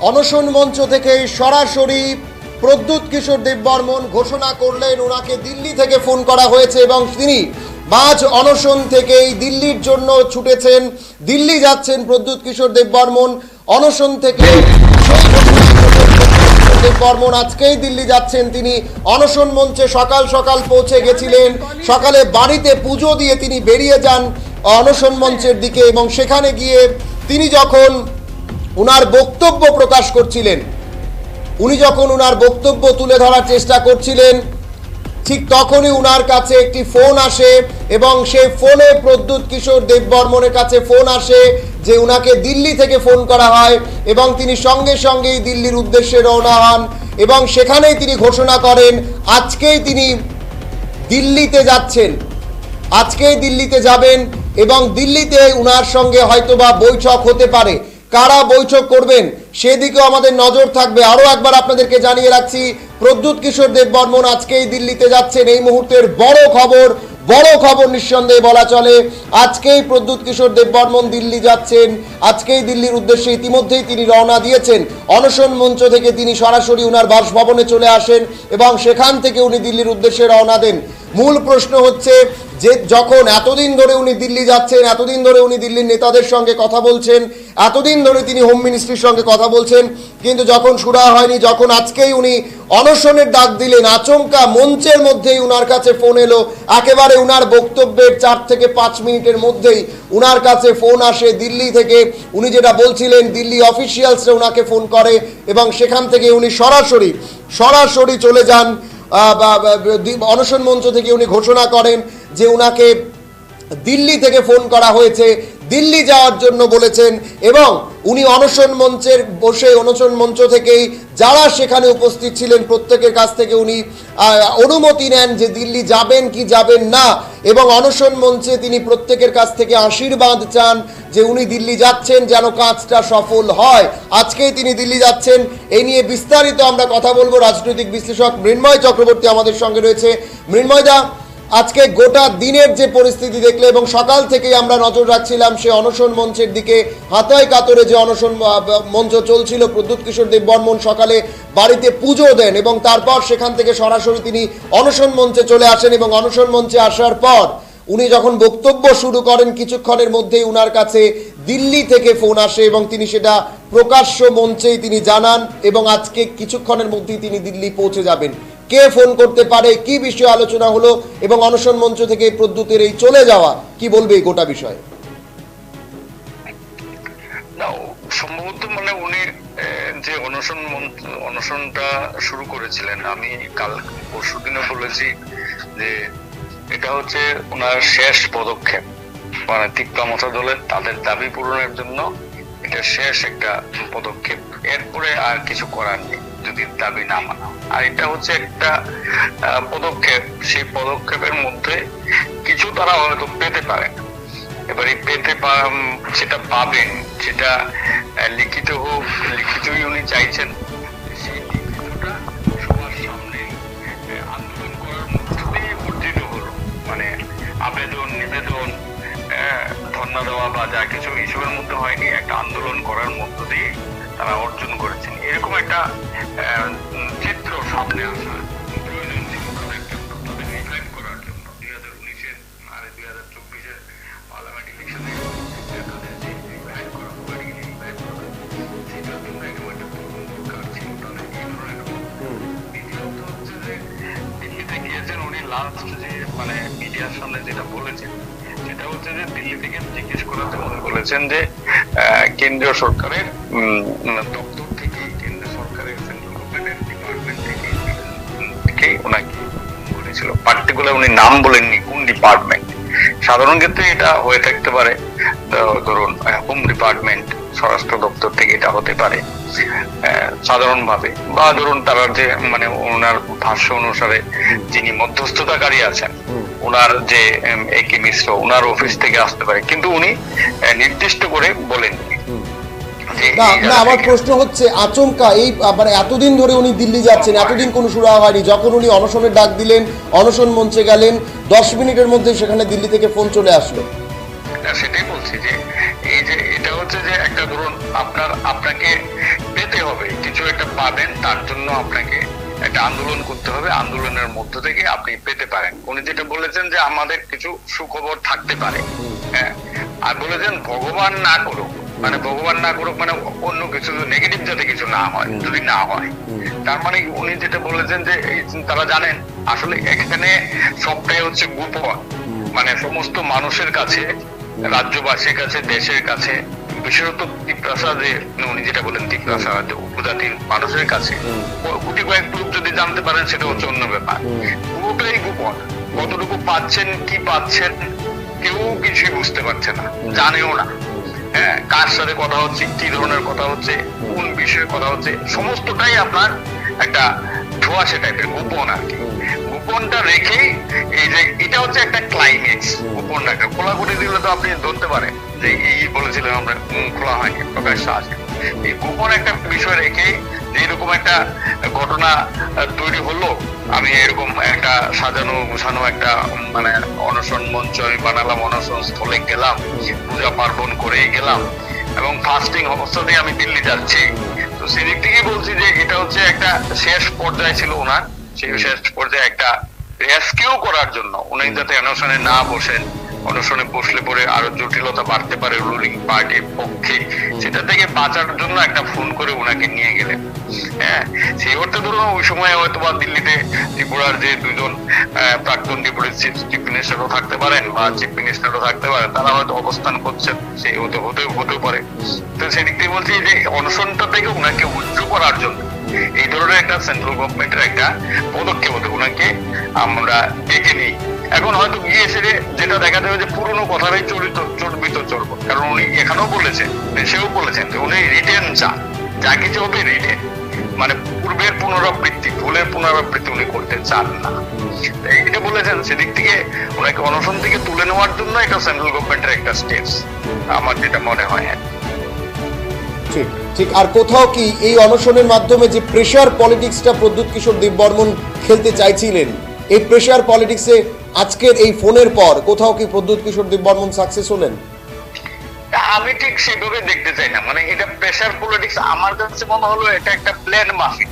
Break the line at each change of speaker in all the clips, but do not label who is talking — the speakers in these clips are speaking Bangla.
অনশন মঞ্চ থেকে সরাসরি প্রদ্যুৎ কিশোর দেববর্মন ঘোষণা করলেন ওনাকে দিল্লি থেকে ফোন করা হয়েছে এবং তিনি মাঝ অনশন থেকেই দিল্লির জন্য ছুটেছেন। দিল্লি যাচ্ছেন প্রদ্যুৎ কিশোর দেববর্মন অনশন থেকে। দেববর্মন আজকেই দিল্লি যাচ্ছেন। তিনি অনশন মঞ্চে সকাল সকাল পৌঁছে গেছিলেন। সকালে বাড়িতে পুজো দিয়ে তিনি বেরিয়ে যান অনশন মঞ্চের দিকে এবং সেখানে গিয়ে তিনি যখন উনার বক্তব্য প্রকাশ করছিলেন, উনি যখন উনার বক্তব্য তুলে ধরার চেষ্টা করছিলেন, ঠিক তখনই উনার কাছে একটি ফোন আসে এবং সেই ফোনে প্রদ্যুৎ কিশোর দেববর্মনের কাছে ফোন আসে যে উনাকে দিল্লি থেকে ফোন করা হয় এবং তিনি সঙ্গে সঙ্গেই দিল্লির উদ্দেশ্যে রওনা হন এবং সেখানেই তিনি ঘোষণা করেন আজকেই তিনি দিল্লিতে যাচ্ছেন, আজকেই দিল্লিতে যাবেন এবং দিল্লিতে উনার সঙ্গে হয়তোবা বৈঠক হতে পারে। কারা বৈঠক করবেন সেদিকেও আমাদের নজর থাকবে। আরও একবার আপনাদেরকে জানিয়ে রাখছি, প্রদ্যুৎ কিশোর দেববর্মন আজকেই দিল্লিতে যাচ্ছেন। এই মুহূর্তের বড় খবর নিঃসন্দেহে বলা চলে, আজকেই প্রদ্যুৎ কিশোর দেববর্মন দিল্লি যাচ্ছেন। আজকেই দিল্লির উদ্দেশ্যে ইতিমধ্যেই তিনি রওনা দিয়েছেন। অনশন মঞ্চ থেকে তিনি সরাসরি উনার বাসভবনে চলে আসেন এবং সেখান থেকে উনি দিল্লির উদ্দেশ্যে রওনা দেন। মূল প্রশ্ন হচ্ছে যে যখন এতদিন ধরে উনি দিল্লি যাচ্ছেন, এতদিন ধরে উনি দিল্লির নেতাদের সঙ্গে কথা বলছেন, এতদিন ধরে তিনি হোম মিনিস্ট্রির সঙ্গে কথা বলছেন, কিন্তু যখন সুরা হয়নি, যখন আজকেই উনি অনশনের ডাক দিলেন, আচমকা মঞ্চের মধ্যেই উনার কাছে ফোন এলো। একেবারে উনার বক্তব্যের 4 থেকে 5 মিনিটের মধ্যেই উনার কাছে ফোন আসে দিল্লি থেকে। উনি যেটা বলছিলেন, দিল্লি অফিসিয়ালসরা উনাকে ফোন করে এবং সেখান থেকে উনি সরাসরি চলে যান অনশন মঞ্চ থেকে। উনি ঘোষণা করেন যে উনাকে দিল্লি থেকে ফোন করা হয়েছে, দিল্লি যাওয়ার জন্য বলেছেন এবং উনি অনশন মঞ্চ থেকেই যারা সেখানে উপস্থিত ছিলেন প্রত্যেকের কাছ থেকে উনি অনুমতি নেন যে দিল্লি যাবেন কি যাবেন না এবং অনশন মঞ্চে তিনি প্রত্যেকের কাছ থেকে আশীর্বাদ চান যে উনি দিল্লি যাচ্ছেন যেন কাজটা সফল হয়। আজকেই তিনি দিল্লি যাচ্ছেন। এই নিয়ে বিস্তারিত আমরা কথা বলবো। রাজনৈতিক বিশ্লেষক মৃন্ময় চক্রবর্তী আমাদের সঙ্গে রয়েছে। মৃন্ময়দা, আজকে গোটা দিনের যে পরিস্থিতি দেখলে এবং সকাল থেকেই আমরা নজর রাখছিলাম সে অনশন মঞ্চের দিকে, হাতায় কাতরে যে অনশন মঞ্চ চলছিল, প্রদ্যুৎ কিশোর দেববর্মন সকালে বাড়িতে পুজো দেন এবং তারপর সেখান থেকে সরাসরি তিনি অনশন মঞ্চে চলে আসেন এবং অনশন মঞ্চে আসার পর উনি যখন বক্তব্য শুরু করেন কিছুক্ষণের মধ্যেই উনার কাছে দিল্লি থেকে ফোন আসে এবং তিনি সেটা প্রকাশ্য মঞ্চেই তিনি জানান এবং আজকে কিছুক্ষণের মধ্যেই তিনি দিল্লি পৌঁছে যাবেন। কে ফোন করতে পারে, কি বিষয়ে আলোচনা হলো এবং অনশন মঞ্চ থেকে প্রদ্যুতের এই চলে যাওয়া, কি বলবে এই গোটা বিষয়ে?
সম্ভবত উনি যে অনশনটা শুরু করেছিলেন, আমি কাল পরশু দিনে বলেছি যে এটা হচ্ছে ওনার শেষ পদক্ষেপ। তিক্তামথা দলের তাদের দাবি পূরণের জন্য এটা শেষ একটা পদক্ষেপ। এরপরে আর কিছু করার নেই যদি দাবি না মানা। আর এটা হচ্ছে একটা পদক্ষেপ, সেই পদক্ষেপের মধ্যে কিছু তারা হয়তো পেতে পারে। এবার এই সেটা পাবেন, সেটা লিখিত হোক, লিখিতই উনি চাইছেন। সেই লিখিতটা সবার সামনে আন্দোলন করার মধ্য দিয়ে অর্জিত হলো, আবেদন নিবেদন ধর্ণা দেওয়া বা যা কিছু এইসবের মধ্যে হয়নি, একটা আন্দোলন করার মধ্য দিয়ে তারা অর্জন করেছেন। এরকম একটা চিত্র সামনে আসা প্রয়োজন ছিল তাদের রিফ্লেক্ট করার জন্য। 2019-এর আর 2024-এর পার্লামেন্ট ইলেকশনে তাদের যে রিফ্লেক্ট করা সেটার জন্য এরকম একটা দরকার ছিল তাদের এই ধরনের। দ্বিতীয়ত হচ্ছে যে দিল্লিতে গিয়েছেন উনি, লাস্ট যে মিডিয়ার সামনে যেটা বলেছেন সেটা হচ্ছে যে দিল্লি থেকে জিজ্ঞেস করাতে উনি বলেছেন যে কেন্দ্রীয় সরকারের দপ্তর থেকে, কেন্দ্রীয় সরকারের সেন্ট্রাল গভর্নমেন্টের ডিপার্টমেন্ট থেকে ওনাকে বলেছিল। পার্টিকুলার উনি নাম বলেননি কোন ডিপার্টমেন্ট। সাধারণ ক্ষেত্রে এটা হয়ে থাকতে পারে, ধরুন হোম ডিপার্টমেন্ট, স্বরাষ্ট্র দপ্তর থেকে এটা হতে পারে সাধারণভাবে, বা ধরুন তারা যে ওনার ভাষ্য অনুসারে যিনি মধ্যস্থতাকারী আছেন ওনার যে একে মিশ্র, ওনার অফিস থেকে আসতে পারে, কিন্তু উনি নির্দিষ্ট করে বলেননি।
না, আমার প্রশ্ন হচ্ছে আচমকা এই এতদিন ধরে উনি দিল্লি যাচ্ছেন, এতদিন কোনো সুরা হয়নি, যখন উনি অনশনের ডাক দিলেন, অনশন মঞ্চে গেলেন, 10 মিনিটের মধ্যে সেখানে দিল্লি থেকে ফোন চলে আসলো।
সেটাই বলছি যে এই যে এটা হচ্ছে যে একটা ধরুন আপনাকে পেতে হবে পাবেন তার জন্য আপনাকে একটা আন্দোলন করতে হবে, আন্দোলনের মধ্য থেকে আপনি পেতে পারেন। উনি যেটা বলেছেন যে আমাদের কিছু সুখবর থাকতে পারে, হ্যাঁ, আর বলেছেন ভগবান না করুক, মানে ভগবান না করুক মানে অন্য কিছু নেগেটিভ যাতে কিছু না হয়, যদি না হয়, তার মানে উনি যেটা বলেছেন যে তারা জানেন আসলে এখানে সবটাই হচ্ছে গোপন, মানে সমস্ত মানুষের কাছে, রাজ্যবাসীর কাছে, দেশের কাছে, বিশেষত তিপ্রাসাদে, উনি যেটা বলেন তিপ্রাসাদ উপজাতির মানুষের কাছে গুটি কয়েক গ্রুপ যদি জানতে পারেন সেটা হচ্ছে অন্য ব্যাপার। পুরোটাই গোপন, কতটুকু পাচ্ছেন কি পাচ্ছেন কেউ কিছুই বুঝতে পারছে না, জানেও না, হ্যাঁ, কার সাথে কথা হচ্ছে, কি ধরনের কথা হচ্ছে, কোন বিষয়ে কথা হচ্ছে, সমস্তটাই আপনার একটা ধোঁয়াশা টাইপের গোপন আর কি। গোপনটা রেখেই এই যে এটা হচ্ছে একটা ক্লাইম্যাক্স, গোপনটাকে খোলা করে দিলে তো আপনি ধরতে পারেন যে এই বলেছিলেন আমরা, খোলা হয়নি, প্রকাশ্যে আসে। এই গোপন একটা বিষয় রেখেই এরকম একটা ঘটনা তৈরি হলো, আমি এরকম একটা সাজানো গুছানো একটা মানে অনশন মঞ্চ আমি বানালাম, অনশন স্থলে গেলাম, পূজা পার্বণ করে গেলাম এবং ফাস্টিং অবস্থাতেই আমি দিল্লি যাচ্ছি। তো সেদিক থেকেই বলছি যে এটা হচ্ছে একটা শেষ পর্যায়ে ছিল ওনার, সেই শেষ পর্যায়ে একটা রেস্কিউ করার জন্য উনি যাতে অনশনে না বসেন, অনশনে বসলে পরে আরো জটিলতা বাড়তে পারে রুলিং পার্টির পক্ষে, সেটা থেকে বাঁচার জন্য একটা ফোন করে ওনাকে নিয়ে গেলেন। হ্যাঁ, সেই অর্থে ধরুন ওই সময় হয়তো বা দিল্লিতে ত্রিপুরার যে দুজন প্রাক্তন ডেপুটি চিফ মিনিস্টারও থাকতে পারেন বা চিফ মিনিস্টারও থাকতে পারেন, তারা হয়তো অবস্থান করছেন, সেই হতেও পারে। তো সেদিক থেকে বলছি যে অনশনটা থেকে ওনাকে উজ্জ করার জন্য এই ধরনের একটা সেন্ট্রাল গভর্নমেন্টের একটা পদক্ষেপ হতে ওনাকে আমরা ডেকে নিই। এখন হয়তো গিয়ে সেরে যেটা দেখা যাবে যে পুরোনো কথাটাই চর্বিত চলবো, কারণ উনি এখানেও বলেছেন, সেও বলেছেন যে উনি রিটেন চান, যা কিছু হবে রিটেন, মানে পূর্বের পুনরাবৃত্তি, ভুলের পুনরাবৃত্তি উনি করতে চান না, এটা বলেছেন। সেদিক থেকে ওনাকে অনশন থেকে তুলে নেওয়ার জন্য এটা সেন্ট্রাল গভর্নমেন্টের একটা স্টেপস আমার যেটা মনে হয়।
ঠিক ঠিক। আর কোথাও কি এই অনশনের মাধ্যমে যে প্রেশার পলিটিক্সটা প্রদ্যুৎ কিশোর দেববর্মন খেলতে চাইছিলেন, এই প্রেশার পলিটিক্সে আজকের এই ফোনের পর কোথাও কি প্রদ্যুৎ কিশোর দেববর্মন সাকসেস হলেন?
আমি ঠিক সেভাবে দেখতে চাই না, মানে এটা প্রেশার পলিটিক্স আমার কাছে মনে হলো এটা একটা প্ল্যান মাফিক,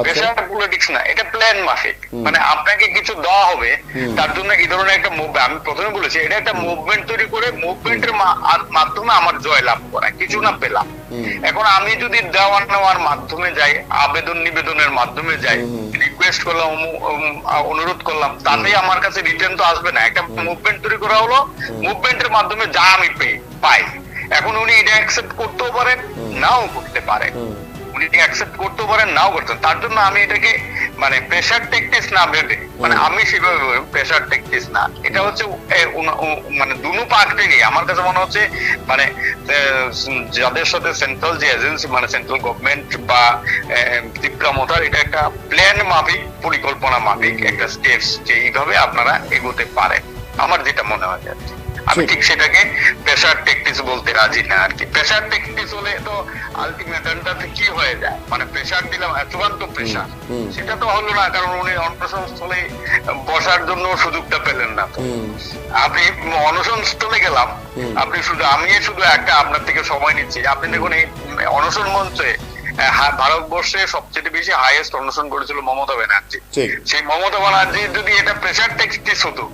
প্রেশার পলিটিক্স না, এটা প্ল্যান মাফিক। মানে আপনাকে কিছু দেওয়া হবে, তার জন্য এই ধরনের একটা মুভমেন্ট, আমি প্রথমে বলেছি এটা একটা মুভমেন্ট তৈরি করে মুভমেন্টের মাধ্যমে আমার জয় লাভ করা, কিছু না পেলাম। এখন আমি যদি দেওয়া নেওয়ার মাধ্যমে যাই, আবেদন নিবেদনের মাধ্যমে যাই, রিকোয়েস্ট করলাম, অনুরোধ করলাম, তাতেই আমার কাছে রিটার্ন তো আসবে না। একটা মুভমেন্ট তৈরি করা হলো, মুভমেন্টের মাধ্যমে যা আমি পাই, এখন উনি এটা অ্যাকসেপ্ট করতেও পারেন, নাও করতে পারেন, উনি অ্যাকসেপ্ট করতেও পারেন, নাও করতেন। তার জন্য আমি এটাকে মানে প্রেশার টেকটিক্স না ভেবে, মানে আমি সেভাবে প্রেশার টেকটিক্স না, এটা হচ্ছে মানে দুনো পাক থেকে আমার কাছে মনে হচ্ছে মানে যাদের সাথে সেন্ট্রাল যে এজেন্সি, মানে সেন্ট্রাল গভর্নমেন্ট বা ত্রিপুরা মোতার, এটা একটা প্ল্যান মাফিক, পরিকল্পনা মাফিক একটা স্টেপস, যে এইভাবে আপনারা এগোতে পারেন, আমার যেটা মনে হয় আর কি। আমি ঠিক সেটাকে প্রেশার টেকটিক্স বলতে রাজি না আর কি। প্রেশার টেকটিক্স হলে তো আলটিমেটামটাতে কি হয়ে যায়, মানে প্রেশার দিলাম, চূড়ান্ত প্রেশার, সেটা তো হলো না, কারণ উনি অনশন স্থলে বসার জন্য সুযোগটা পেলেন না। তো আপনি অনশন স্থলে গেলাম, আপনি আমি শুধু একটা আপনার থেকে সময় নিচ্ছি, আপনি দেখুন এই অনশন মঞ্চে ভারতবর্ষে সবচেয়ে বেশি হাইয়েস্ট অনশন করেছিল মমতা ব্যানার্জি। সেই মমতা ব্যানার্জি যদি এটা প্রেশার টেকটিক্স হতো,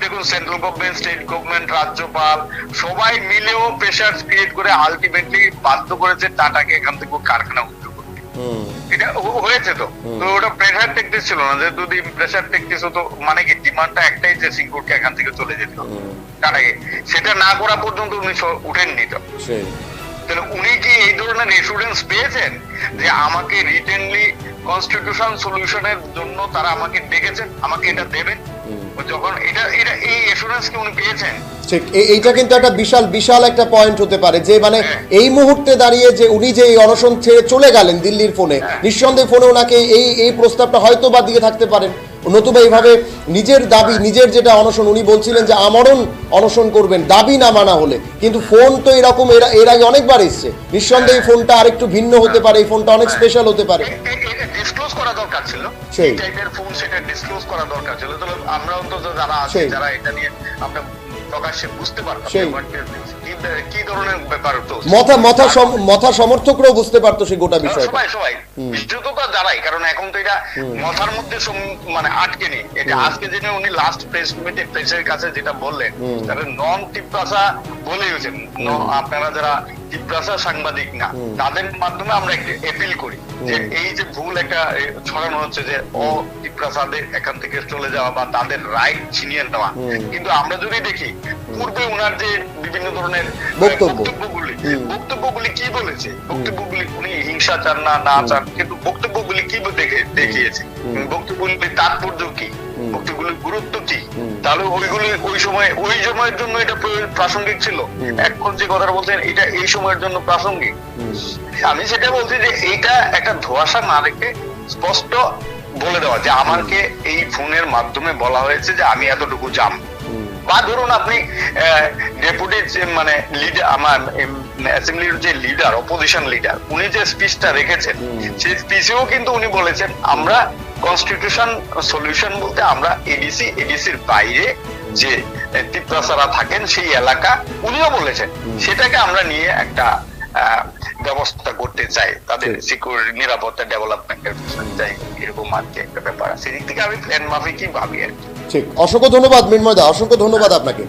দেখুন সেন্ট্রাল গভর্নমেন্ট, স্টেট গভর্নমেন্ট, রাজ্যপাল সবাই মিলেও প্রেশার ক্রিয়েট করে আলটিমেটলি বাধ্য করেছে টাটাকে এখান থেকে কারখানা উদ্যোগ করতে। এটা হয়েছে তো, তো ওটা প্রেশার টেকটিক্স ছিল না। যে যদি প্রেশার টেকটিক্স হতো, মানে কি ডিমান্ডটা একটাই যে সিঙ্গুরকে এখান থেকে চলে যেতে হবে টাটাকে, সেটা না করা পর্যন্ত উনি উঠেননি। তো তাহলে উনি কি এই ধরনের এসুরেন্স পেয়েছেন যে আমাকে রিটেনলি কনস্টিটিউশন সলিউশনের জন্য তারা আমাকে ডেকেছেন, আমাকে এটা দেবেন, যখন এটা এই এসুরেন্স কি উনি পেয়েছেন?
ঠিক, এইটা কিন্তু একটা বিশাল একটা পয়েন্ট হতে পারে যে মানে এই মুহূর্তে দাঁড়িয়ে যে উনি যে এই অনশন ছেড়ে চলে গেলেন দিল্লির ফোনে, নিঃসন্দেহে ফোনে ওনাকে এই প্রস্তাবটা হয়তো বা দিয়ে থাকতে পারেন, নতুবা এইভাবে নিজের দাবি, নিজের যেটা অনশন, উনি বলছিলেন যে আমরণ অনশন করবেন দাবি না মানা হলে, কিন্তু ফোন তো এরকম এর আগে অনেকবার এসছে, নিঃসন্দেহে এই ফোনটা আরেকটু ভিন্ন হতে পারে, এই ফোনটা অনেক স্পেশাল হতে পারে।
ডিসক্লোজ করা দরকার ছিল,
সেই
টাইপের ফোন, সেটা ডিসক্লোজ করা দরকার ছিল। তাহলে আমরা অন্তত যারা আছে, যারা এটা নিয়ে আমরা প্রকাশ্যে বুঝতে পারতাম
সেই।
কি ধরনের ব্যাপার হতো।
মথা সমর্থকরাও বুঝতে পারতো সেই গোটা বিষয়টা।
সবাই বিদ্যুৎ তো দাঁড়াই, কারণ এখন তো এটা মাথার মধ্যে মানে আটকে নেই। এটা আজকে জেনে উনি লাস্ট প্রেস মিটে প্রেসের কাছে যেটা বললেন, তাহলে নন টিপ্রাসা বলেছেন, আপনারা যারা টিপ্রাসা সাংবাদিক না তাদের মাধ্যমে আমরা একটু অ্যাপিল করি যে এই যে ভুল একটা ছড়ানো হচ্ছে যে ও টিপ্রাসাদের এখান থেকে চলে যাওয়া বা তাদের রাইট ছিনিয়ে নেওয়া, কিন্তু আমরা যদি দেখি পূর্বে উনার যে বিভিন্ন ধরনের বক্তব্যগুলি কি বলেছে, বক্তব্যগুলি উনি হিংসা চান না চান, কিন্তু বক্তব্যগুলি কি দেখিয়েছে, বক্তব্যগুলির তাৎপর্য কি, বক্তব্যগুলির গুরুত্ব কি, তাহলে ওইগুলি ওই সময়ের জন্য এটা প্রাসঙ্গিক ছিল। এখন যে কথাটা বলছেন এটা এই সময়ের জন্য প্রাসঙ্গিক। আমি সেটা বলছি যে এইটা একটা ধোঁয়াশা না রেখে স্পষ্ট বলে দেওয়া যে আমাকে এই ফোনের মাধ্যমে বলা হয়েছে যে আমি এতটুকু জাম, বা ধরুন আপনি ডেপুটি মানে লিডার, আমার অ্যাসেম্বলির যে লিডার, অপোজিশন লিডার, উনি যে স্পিচটা রেখেছেন সেই স্পিচেও কিন্তু উনি বলেছেন আমরা কনস্টিটিউশন সলিউশন বলতে আমরা এডিসির বাইরে যে টিপ্রাসারা থাকেন সেই এলাকা উনিও বলেছেন সেটাকে আমরা নিয়ে একটা ব্যবস্থা করতে চাই, তাদের সিকিউরিটি নিরাপত্তা ডেভেলপমেন্টের চাই, এরকম আর কি একটা ব্যাপার আছে। সেদিক থেকে আমি প্ল্যান মাফিকই ভাবি আর কি।
ঠিক, অসংখ্য ধন্যবাদ মৃন্ময় দা, অসংখ্য ধন্যবাদ আপনাকে।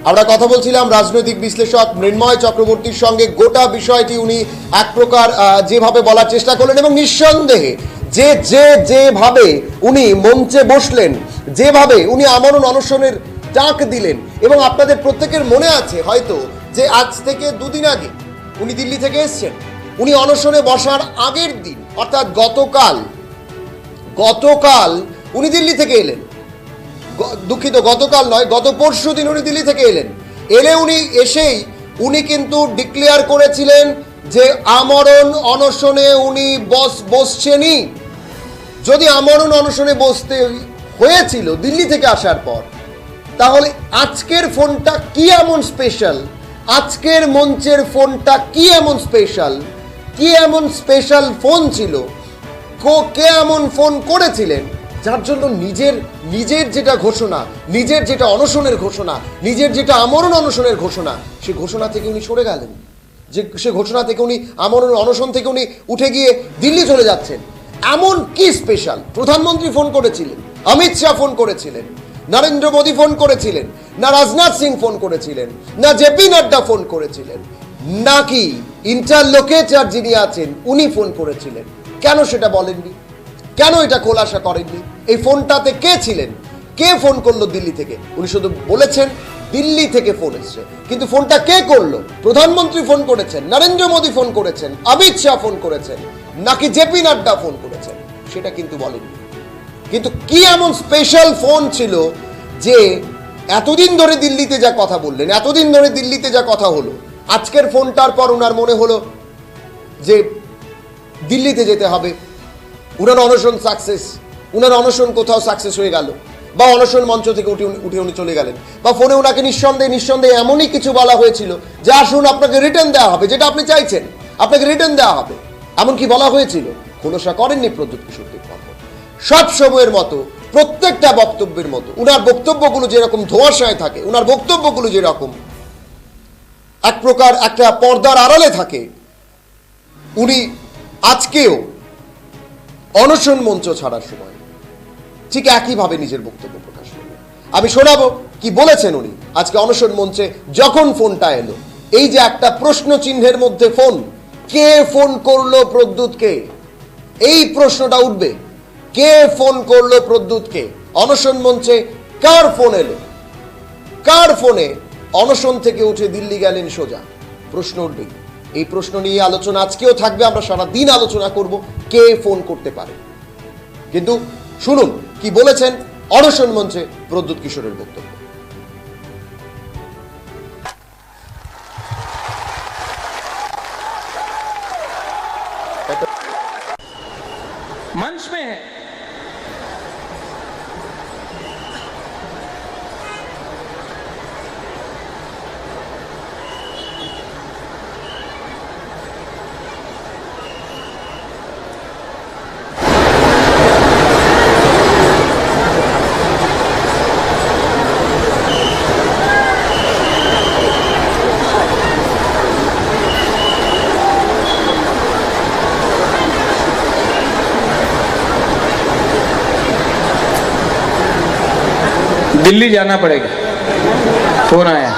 আমরা কথা বলছিলাম রাজনৈতিক বিশ্লেষক মৃন্ময় চক্রবর্তীর সঙ্গে। গোটা বিষয়টি উনি এক প্রকার যেভাবে বলার চেষ্টা করলেন এবং নিঃসন্দেহে যেভাবে উনি মঞ্চে বসলেন, যেভাবে উনি আমরণ অনশনের ডাক দিলেন, এবং আপনাদের প্রত্যেকের মনে আছে হয়তো যে আজ থেকে দুদিন আগে উনি দিল্লি থেকে এসছেন। উনি অনশনে বসার আগের দিন অর্থাৎ গতকাল উনি দিল্লি থেকে এলেন, দুঃখিত গতকাল নয়, গত পরশু দিন উনি দিল্লি থেকে এলে উনি এসেই উনি কিন্তু ডিক্লেয়ার করেছিলেন যে আমরণ অনশনে উনি বসছেনই। যদি আমরণ অনশনে বসতে হয়েছিল দিল্লি থেকে আসার পর, তাহলে আজকের ফোনটা কি এমন স্পেশাল, আজকের মঞ্চের ফোনটা কি এমন স্পেশাল ফোন ছিল, কে এমন ফোন করেছিলেন যার জন্য নিজের যেটা ঘোষণা, নিজের যেটা অনশনের ঘোষণা, নিজের যেটা আমরণ অনশনের ঘোষণা, সে ঘোষণা থেকে উনি সরে গেলেন, যে সে ঘোষণা থেকে উনি আমরণ অনশন থেকে উনি উঠে গিয়ে দিল্লি চলে যাচ্ছেন। এমন কি স্পেশাল? প্রধানমন্ত্রী ফোন করেছিলেন, অমিত শাহ ফোন করেছিলেন, নরেন্দ্র মোদী ফোন করেছিলেন, না রাজনাথ সিং ফোন করেছিলেন, না জেপি নাড্ডা ফোন করেছিলেন, নাকি ইন্টারলোকেটর যিনি আছেন উনি ফোন করেছিলেন? কেন সেটা বলেননি? কেন এটা খোলাসা করেননি? এই ফোনটাতে কে ছিলেন? কে ফোন করলো দিল্লি থেকে? উনি শুধু বলেছেন দিল্লি থেকে ফোন এসছে, কিন্তু ফোনটা কে করলো? প্রধানমন্ত্রী ফোন করেছেন, নরেন্দ্র মোদী ফোন করেছেন, অমিত শাহ ফোন করেছেন, নাকি জেপি নাড্ডা ফোন করেছেন? সেটা কিন্তু বলেননি। কিন্তু কি এমন স্পেশাল ফোন ছিল যে এতদিন ধরে দিল্লিতে যা কথা বললেন, এতদিন ধরে দিল্লিতে যা কথা হলো, আজকের ফোনটার পর উনার মনে হলো যে দিল্লিতে যেতে হবে, উনার অনশন সাকসেস, উনার অনশন কোথাও সাকসেস হয়ে গেল, বা অনশন মঞ্চ থেকে উঠে উনি চলে গেলেন, বা ফোনে ওনাকে নিঃসন্দেহে এমনই কিছু বলা হয়েছিল যে আসুন আপনাকে রিটার্ন দেওয়া হবে, যেটা আপনি চাইছেন আপনাকে রিটার্ন দেওয়া হবে, এমনকি বলা হয়েছিল। খোলসা করেননি প্রদ্যুৎ কিশোর দেববর্মন। সব সময়ের মতো, প্রত্যেকটা বক্তব্যের মতো, উনার বক্তব্যগুলো যেরকম ধোঁয়াশায় থাকে, উনার বক্তব্যগুলো যেরকম এক প্রকার একটা পর্দার আড়ালে থাকে, উনি আজকেও অনশন মঞ্চ ছাড়ার সময় ঠিক একইভাবে নিজের বক্তব্য প্রকাশ করলেন। আমি শোনাবো কি বলেছেন উনি আজকে অনশন মঞ্চে যখন ফোনটা এলো। এই যে একটা প্রশ্ন চিহ্নের মধ্যে ফোন, কে ফোন করলো প্রদ্যুৎকে, এই প্রশ্নটা উঠবে। কে ফোন করলো প্রদ্যুৎকে? অনশন মঞ্চে কার ফোন এলো? কার ফোনে অনশন থেকে উঠে দিল্লি গেলেন সোজা? প্রশ্ন উঠবে। এই প্রশ্ন নিয়ে আলোচনা আজকেও থাকবে, আমরা সারা দিন আলোচনা করব কে ফোন করতে পারে। কিন্তু শুনুন কি বলেছেন অনশন মঞ্চে প্রদ্যুৎ কিশোরের বক্তব্য।
मंच में है दिल्ली जाना पड़ेगा, फोन आया।